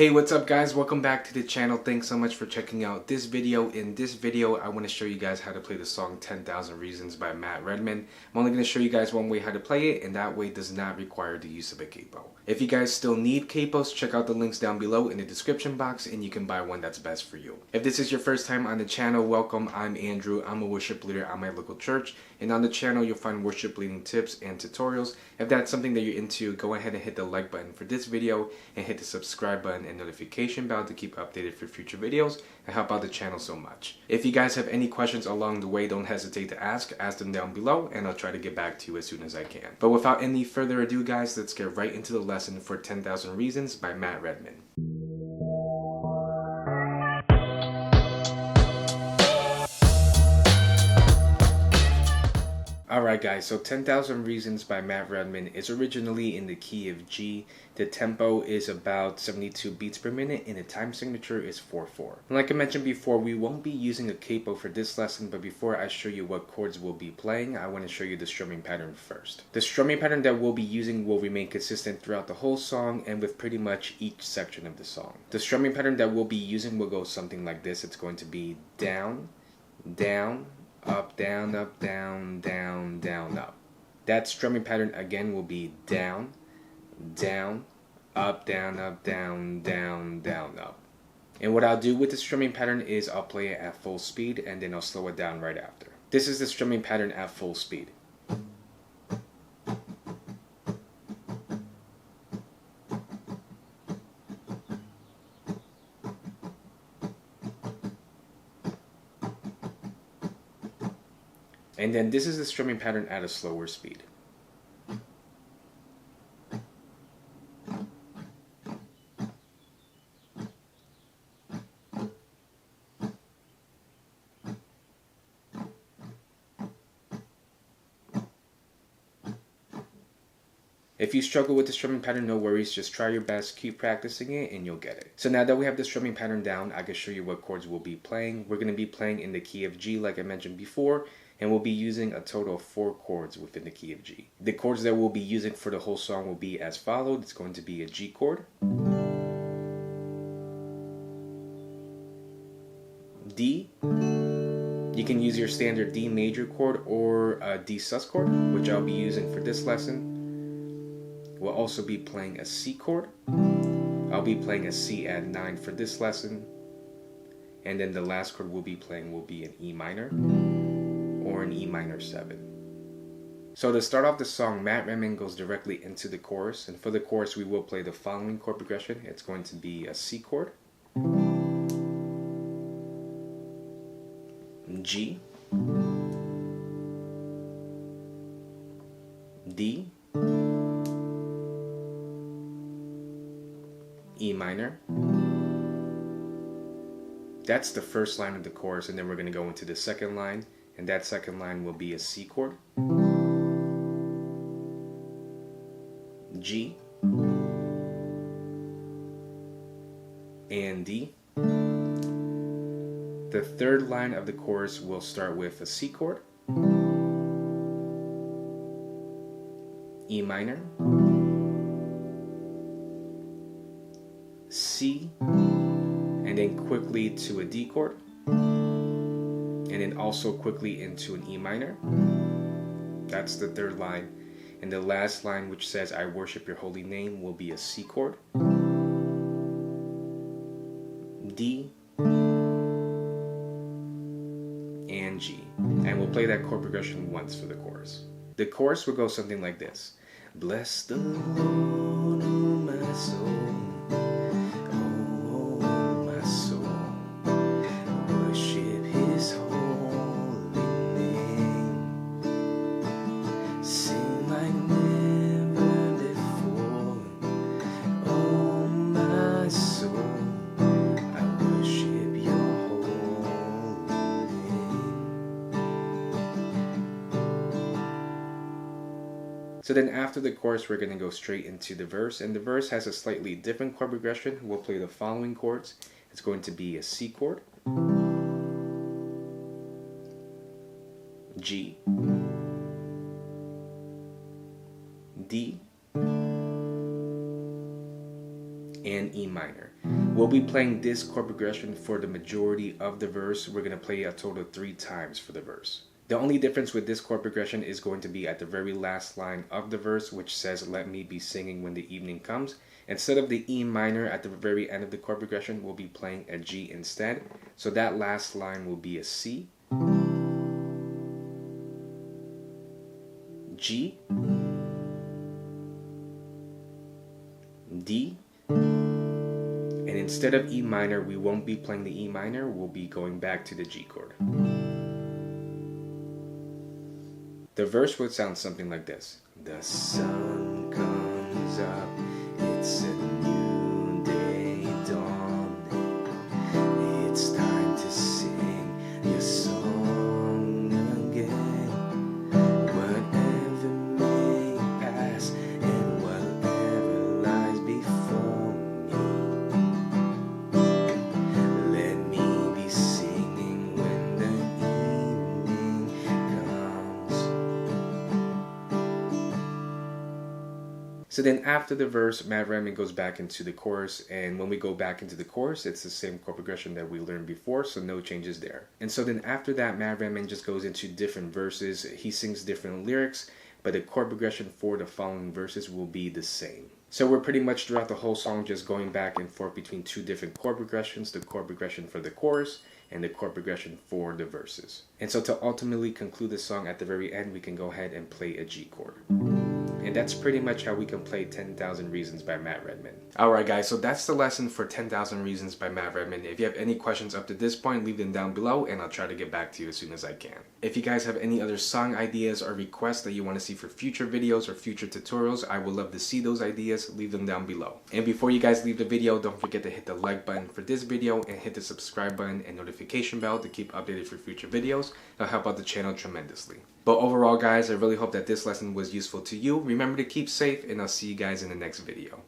Hey, what's up guys? Welcome back to the channel. Thanks so much for checking out this video. In this video, I want to show you guys how to play the song 10,000 Reasons by Matt Redman. I'm only going to show you guys one way how to play it, and that way does not require the use of a capo. If you guys still need capos, check out the links down below in the description box and you can buy one that's best for you. If this is your first time on the channel, welcome. I'm Andrew. I'm a worship leader at my local church, and on the channel you'll find worship leading tips and tutorials. If that's something that you're into, go ahead and hit the like button for this video and hit the subscribe button and notification bell to keep updated for future videos and help out the channel so much. If you guys have any questions along the way, don't hesitate to ask them down below and I'll try to get back to you as soon as I can. But without any further ado guys, let's get right into the lesson for 10,000 Reasons by Matt Redman. Alright guys, so 10,000 Reasons by Matt Redman is originally in the key of G. The tempo is about 72 beats per minute and the time signature is 4/4. And like I mentioned before, we won't be using a capo for this lesson, but before I show you what chords we'll be playing, I want to show you the strumming pattern first. The strumming pattern that we'll be using will remain consistent throughout the whole song and with pretty much each section of the song. The strumming pattern that we'll be using will go something like this. It's going to be down, down, up, down, up, down, down, down, up. That strumming pattern again will be down, down, up, down, down, down, up. And what I'll do with the strumming pattern is I'll play it at full speed and then I'll slow it down right after. This is the strumming pattern at full speed. And then this is the strumming pattern at a slower speed. If you struggle with the strumming pattern, no worries, just try your best, keep practicing it, and you'll get it. So now that we have the strumming pattern down, I can show you what chords we'll be playing. We're going to be playing in the key of G like I mentioned before, and we'll be using a total of 4 chords within the key of G. The chords that we'll be using for the whole song will be as followed. It's going to be a G chord, D, you can use your standard D major chord or a D sus chord, which I'll be using for this lesson. We'll also be playing a C chord. I'll be playing a C add 9 for this lesson. And then the last chord we'll be playing will be an E minor or an E minor 7. So to start off the song, Matt Redman goes directly into the chorus. And for the chorus, we will play the following chord progression. It's going to be a C chord, G, D, E minor. That's the first line of the chorus, and then we're going to go into the second line, and that second line will be a C chord, G, and D. The third line of the chorus will start with a C chord, E minor, C, and then quickly to a D chord, and then also quickly into an E minor. That's the third line. And the last line, which says I worship your holy name, will be a C chord, D, and G. And we'll play that chord progression once for the chorus. The chorus will go something like this. Bless the Lord, oh my soul. So then after the chorus, we're going to go straight into the verse, and the verse has a slightly different chord progression. We'll play the following chords. It's going to be a C chord, G, D, and E minor. We'll be playing this chord progression for the majority of the verse. We're going to play a total of 3 times for the verse. The only difference with this chord progression is going to be at the very last line of the verse, which says, "Let me be singing when the evening comes." Instead of the E minor at the very end of the chord progression, we'll be playing a G instead. So that last line will be a C, G, D, and instead of E minor, we won't be playing the E minor, we'll be going back to the G chord. The verse would sound something like this. The sun comes up, it's a new day dawning. It's time to sing your song again. Whatever may pass and whatever lies before me, let me be singing when the evening comes. So then after the verse, Matt Redman goes back into the chorus, and when we go back into the chorus, it's the same chord progression that we learned before, so no changes there. And so then after that, Matt Redman just goes into different verses. He sings different lyrics, but the chord progression for the following verses will be the same. So we're pretty much throughout the whole song just going back and forth between 2 different chord progressions, the chord progression for the chorus and the chord progression for the verses. And so to ultimately conclude the song at the very end, we can go ahead and play a G chord. And that's pretty much how we can play 10,000 Reasons by Matt Redman. Alright guys, so that's the lesson for 10,000 Reasons by Matt Redman. If you have any questions up to this point, leave them down below and I'll try to get back to you as soon as I can. If you guys have any other song ideas or requests that you want to see for future videos or future tutorials, I would love to see those ideas. Leave them down below. And before you guys leave the video, don't forget to hit the like button for this video and hit the subscribe button and notification bell to keep updated for future videos. That'll help out the channel tremendously. But overall guys, I really hope that this lesson was useful to you. Remember to keep safe and I'll see you guys in the next video.